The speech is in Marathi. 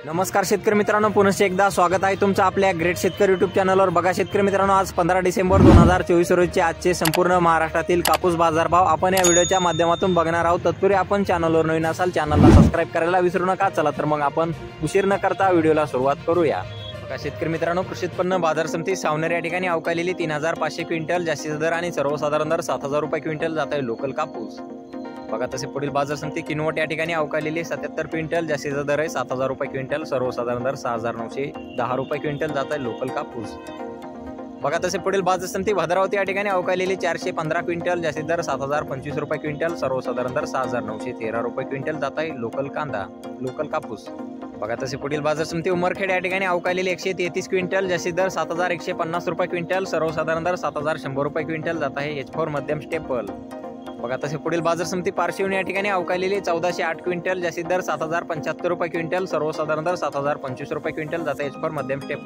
नमस्कार शेतकरी मित्रांनो, पुनश्च एकदा स्वागत आहे तुमचं आपल्या ग्रेट शेतकरी युट्यूब चॅनलवर। बघा शेतकरी मित्रांनो, आज 15 डिसेंबर 2024 रोजचे आजचे संपूर्ण महाराष्ट्रातील कापूस बाजारभाव आपण या व्हिडिओच्या माध्यमातून बघणार आहोत। तत्पूर्वी आपण चॅनलवर नवीन असाल चॅनलला सबस्क्राइब करायला विसरू नका। चला तर मग आपण उशीर न करता व्हिडिओला सुरुवात करूया। बघा शेतकरी मित्रांनो, कृषी उत्पन्न बाजार समिती सावनेर या ठिकाणी अवकालेली 3500 क्विंटल जास्तीचा दर आणि सर्वसाधारण दर 7000 रुपये क्विंटल जात आहे लोकल कापूस। बघा तसे पुढील बाजार समिती किनवट या ठिकाणी अवकालेली 77 क्विंटल जास्तीचा दर आहे 7000 रुपये क्विंटल, सर्वसाधारण दर 6910 रुपये क्विंटल जात आहे लोकल कापूस। बघा तसे पुढील बाजार समिती भद्रावती या ठिकाणी अवकालेली 415 क्विंटल जास्तीचा दर 7025 रुपये क्विंटल, सर्वसाधारण दर 6913 रुपये क्विंटल जात आहे लोकल कांदा लोकल कापूस। बघा तसे पुढील बाजार समिती उमरखेड या ठिकाणी अवकालेली 133 क्विंटल जास्तीचा दर 7150 रुपये क्विंटल, सर्वसाधारण दर 7100 रुपये क्विंटल जात आहे H4 मध्यम स्टेपल। बघा तसे पुढील बाजार समिती पारशिवनी या ठिकाणी अवकालेली 1408 क्विंटल जास्तीचा दर 7075 रुपये क्विंटल, सर्वसाधारण दर 7025 रुपये क्विंटल जात आहे H4 मध्यम स्टेपल।